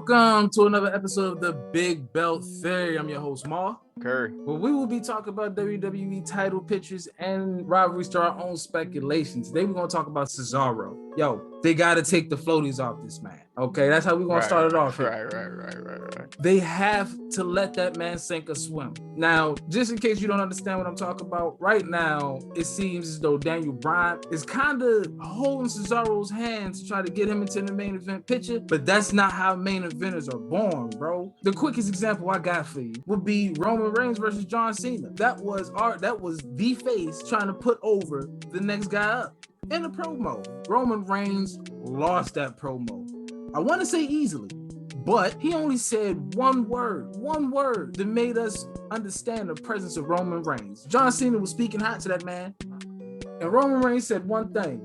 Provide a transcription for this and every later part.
Welcome to another episode of the Big Belt Theory. I'm your host, Ma. Curry. Well, we will be talking about WWE title pictures and rivalries to our own speculations. Today we're going to talk about Cesaro. Yo, they got to take the floaties off this man. Okay, that's how we're going to start it off here. Right. They have to let that man sink or swim. Now, just in case you don't understand what I'm talking about, right now, it seems as though Daniel Bryan is kind of holding Cesaro's hand to try to get him into the main event picture, but that's not how main eventers are born, bro. The quickest example I got for you would be Roman Reigns versus John Cena. That was the face trying to put over the next guy up. In the promo, Roman Reigns lost that promo. I want to say easily, but he only said one word that made us understand the presence of Roman Reigns. John Cena was speaking hot to that man, and Roman Reigns said one thing.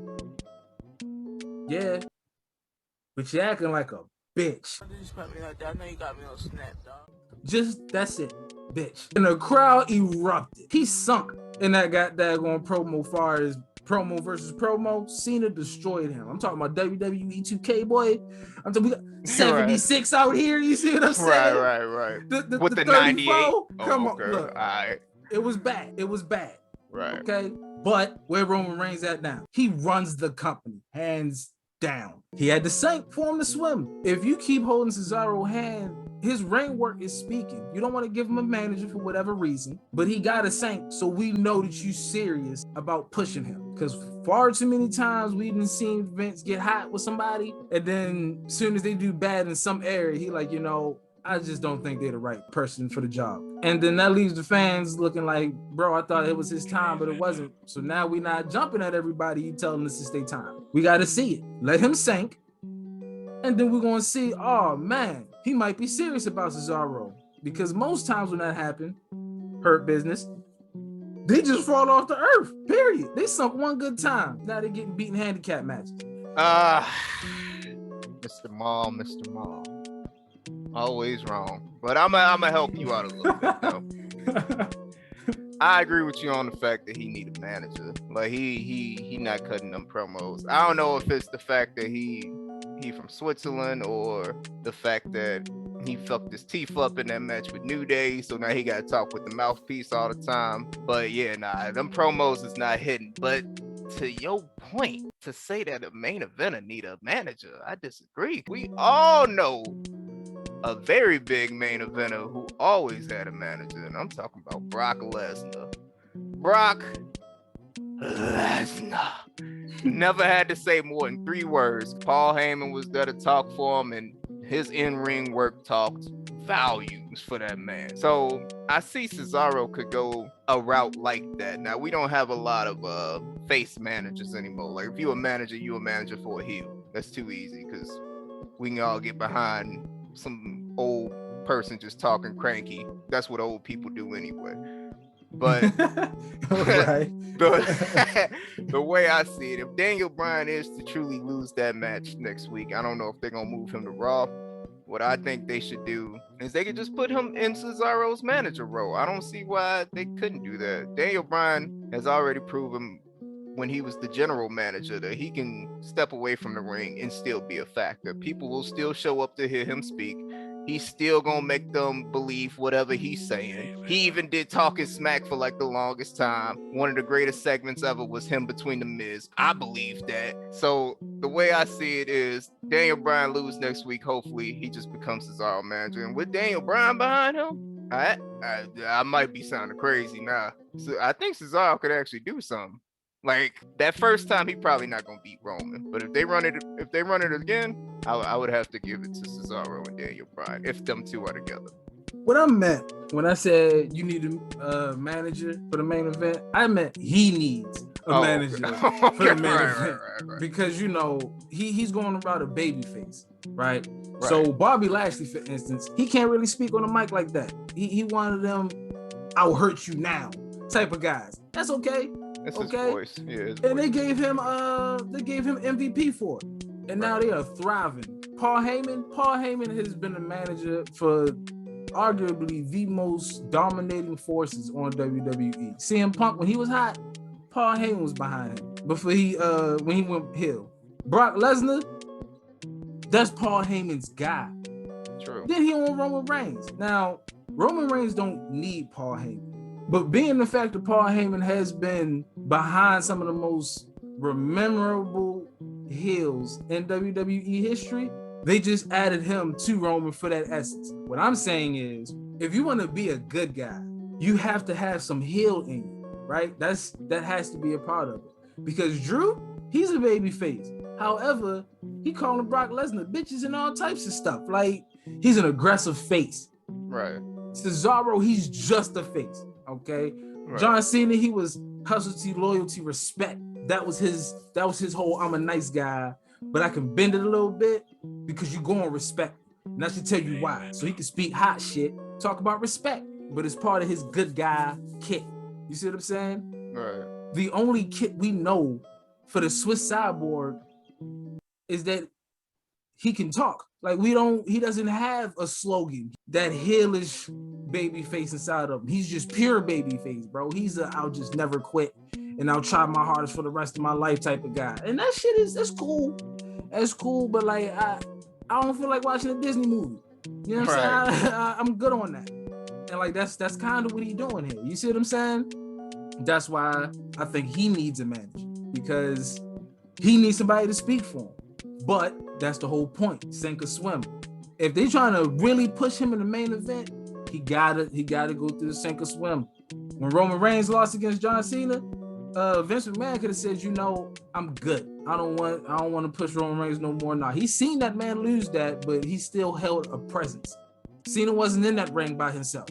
Yeah, but you're acting like a bitch. I know you got me on snap, dog. Just, that's it, bitch. And the crowd erupted. He sunk in that goddamn promo far as promo versus promo. Cena destroyed him. I'm talking about WWE 2K, boy. I'm talking, we got 76 out here. You see what I'm saying? Right. With the 98. Come on, look. All right. It was bad. Right. Okay. But where Roman Reigns at now? He runs the company, hands down. He had to sink for him to swim. If you keep holding Cesaro's hand, his ring work is speaking. You don't want to give him a manager for whatever reason, but he got to sink so we know that you serious about pushing him. Because far too many times we've been seeing Vince get hot with somebody, and then as soon as they do bad in some area, he like, I just don't think they're the right person for the job. And then that leaves the fans looking like, bro, I thought it was his time, but it wasn't. So now we're not jumping at everybody you telling us it's their time. We got to see it. Let him sink. And then we're going to see, oh man, he might be serious about Cesaro. Because most times when that happened, Hurt Business, they just fall off the earth, period. They sunk one good time. Now they're getting beaten handicap matches. Mr. Mom. Always wrong. But I'm gonna help you out a little bit, though. I agree with you on the fact that he need a manager. Like he not cutting them promos. I don't know if it's the fact that he from Switzerland or the fact that he fucked his teeth up in that match with New Day, so now he got to talk with the mouthpiece all the time. But yeah, them promos is not hitting. But to your point, to say that a main eventer need a manager, I disagree. We all know a very big main eventer who always had a manager, and I'm talking about Brock Lesnar. Brock Lesnar never had to say more than 3 words. Paul Heyman was there to talk for him, and his in-ring work talked volumes for that man. So I see Cesaro could go a route like that. Now, we don't have a lot of face managers anymore. Like, if you're a manager for a heel. That's too easy, because we can all get behind some old person just talking cranky. That's what old people do anyway. But Right. the way I see it, if Daniel Bryan is to truly lose that match next week, I don't know if they're gonna move him to Raw. What I think they should do is they could just put him in Cesaro's manager role. I don't see why they couldn't do that. Daniel Bryan has already proven when he was the general manager that he can step away from the ring and still be a factor. People will still show up to hear him speak. He's still gonna make them believe whatever he's saying. He even did talking smack for like the longest time. One of the greatest segments ever was him between the Miz. I believe that. So the way I see it is Daniel Bryan lose next week. Hopefully he just becomes Cesaro manager. And with Daniel Bryan behind him, I might be sounding crazy now. So I think Cesaro could actually do something. Like that first time, he probably not gonna beat Roman. But if they run it again, I would have to give it to Cesaro and Daniel Bryan if them two are together. What I meant when I said you need a manager for the main event, I meant he needs a manager for the main event. Right. Because he's going about a baby face, right? So Bobby Lashley, for instance, he can't really speak on the mic like that. He one of them I'll hurt you now type of guys. That's okay. That's okay. His voice. Yeah, his and voice. they gave him MVP for it. And now they are thriving. Paul Heyman has been a manager for arguably the most dominating forces on WWE. CM Punk, when he was hot, Paul Heyman was behind him before when he went heel. Brock Lesnar, that's Paul Heyman's guy. True. Then he on Roman Reigns. Now, Roman Reigns don't need Paul Heyman. But being the fact that Paul Heyman has been behind some of the most memorable heels in WWE history, they just added him to Roman for that essence. What I'm saying is, if you want to be a good guy, you have to have some heel in you, right? That has to be a part of it. Because Drew, he's a baby face. However, he calling Brock Lesnar bitches and all types of stuff. Like, he's an aggressive face. Right. Cesaro, he's just a face. Okay. Right. John Cena, he was hustlety, loyalty, respect. That was his whole I'm a nice guy, but I can bend it a little bit because you go on respect. And I should tell you why. So he can speak hot shit, talk about respect, but it's part of his good guy kit. You see what I'm saying? Right. The only kit we know for the Swiss Cyborg is that he can talk. Like, he doesn't have a slogan, that heelish baby face inside of him. He's just pure baby face, bro. He's I'll just never quit and I'll try my hardest for the rest of my life type of guy. And that shit that's cool. That's cool, but like I don't feel like watching a Disney movie. You know what I'm saying? I'm good on that. And like that's kind of what he's doing here. You see what I'm saying? That's why I think he needs a manager, because he needs somebody to speak for him. But that's the whole point. Sink or swim. If they're trying to really push him in the main event, he gotta go through the sink or swim. When Roman Reigns lost against John Cena, Vince McMahon could have said, I'm good. I don't want to push Roman Reigns no more. Now, he's seen that man lose that, but he still held a presence. Cena wasn't in that ring by himself.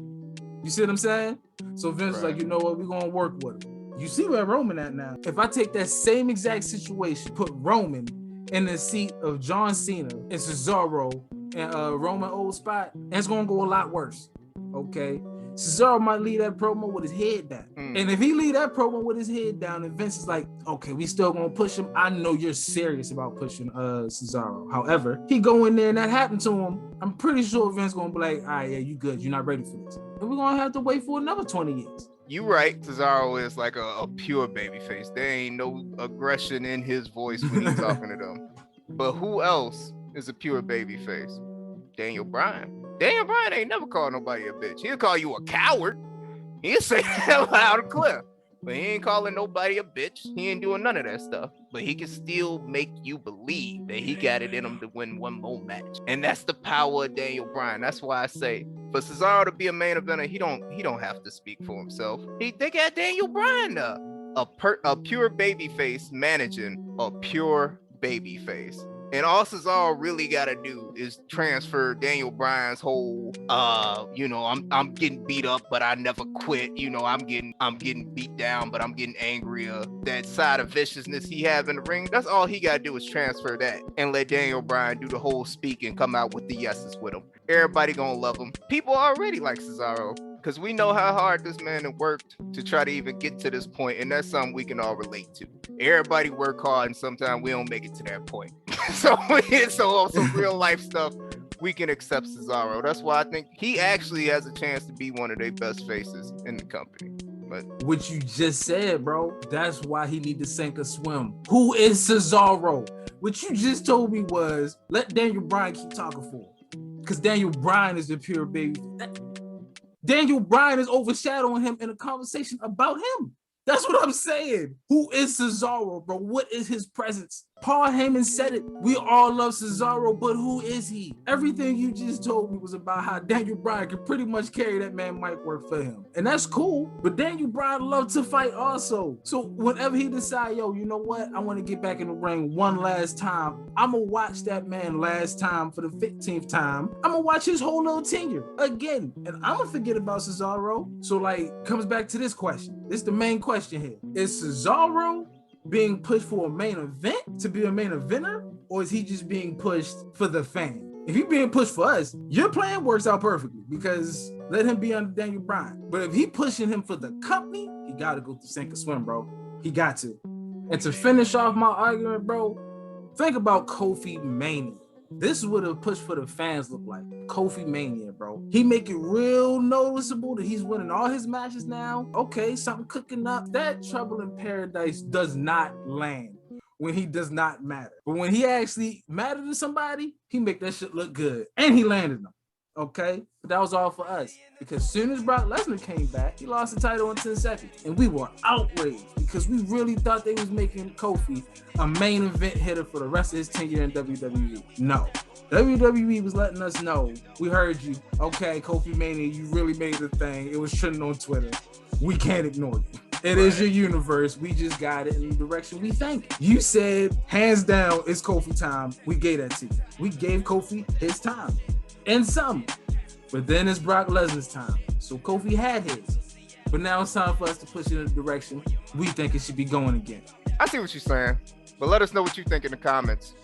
You see what I'm saying? So Vince was like, you know what? We're going to work with him. You see where Roman at now. If I take that same exact situation, put Roman in the seat of John Cena and Cesaro and Roman old spot, and it's going to go a lot worse. Okay? Cesaro might leave that promo with his head down. And if he leave that promo with his head down, and Vince is like, okay, we still gonna push him. I know you're serious about pushing Cesaro. However, he go in there and that happened to him. I'm pretty sure Vince gonna be like, all right, yeah, you good. You're not ready for this. And we're gonna have to wait for another 20 years. You right. Cesaro is like a pure babyface. There ain't no aggression in his voice when he's talking to them. But who else is a pure babyface? Daniel Bryan. Daniel Bryan ain't never called nobody a bitch. He'll call you a coward. He'll say that loud and clear. But he ain't calling nobody a bitch. He ain't doing none of that stuff. But he can still make you believe that he got it in him to win one more match. And that's the power of Daniel Bryan. That's why I say, for Cesaro to be a main eventer, he don't have to speak for himself. They got Daniel Bryan a pure babyface managing a pure babyface. And all Cesaro really got to do is transfer Daniel Bryan's whole, I'm getting beat up, but I never quit. I'm getting beat down, but I'm getting angrier. That side of viciousness he have in the ring, that's all he got to do is transfer that and let Daniel Bryan do the whole speak and come out with the yeses with him. Everybody gonna love him. People already like Cesaro, because we know how hard this man has worked to try to even get to this point, and that's something we can all relate to. Everybody work hard, and sometimes we don't make it to that point. So some real life stuff, we can accept Cesaro. That's why I think he actually has a chance to be one of their best faces in the company. But what you just said, bro, that's why he need to sink or swim. Who is Cesaro? What you just told me was, let Daniel Bryan keep talking for him, because Daniel Bryan is the pure baby. Daniel Bryan is overshadowing him in a conversation about him. That's what I'm saying. Who is Cesaro, bro? What is his presence? Paul Heyman said it. We all love Cesaro, but who is he? Everything you just told me was about how Daniel Bryan can pretty much carry that man mic work for him. And that's cool, but Daniel Bryan loves to fight also. So whenever he decide, yo, you know what? I want to get back in the ring one last time. I'm going to watch that man last time for the 15th time. I'm going to watch his whole little tenure again. And I'm going to forget about Cesaro. So comes back to this question. This is the main question here. Is Cesaro being pushed for a main event to be a main eventer, or is he just being pushed for the fan? If he's being pushed for us, your plan works out perfectly, because let him be under Daniel Bryan. But if he pushing him for the company, he got to go through sink or swim, bro. He got to. And to finish off my argument, bro, think about Kofi Mania. This is what a push for the fans look like. Kofi Mania, bro. He make it real noticeable that he's winning all his matches now. Okay, something cooking up. That Trouble in Paradise does not land when he does not matter. But when he actually mattered to somebody, he make that shit look good. And he landed them. Okay, but that was all for us because as soon as Brock Lesnar came back, he lost the title in 10 seconds, and we were outraged because we really thought they was making Kofi a main event hitter for the rest of his tenure in WWE. No, WWE was letting us know, we heard you. Okay, Kofi Mania, you really made the thing. It was trending on Twitter. We can't ignore you. It is your universe. We just got it in the direction we think. You said, hands down, it's Kofi time. We gave that to you. We gave Kofi his time. And some. But then it's Brock Lesnar's time. So Kofi had his. But now it's time for us to push it in the direction we think it should be going again. I see what you're saying. But let us know what you think in the comments.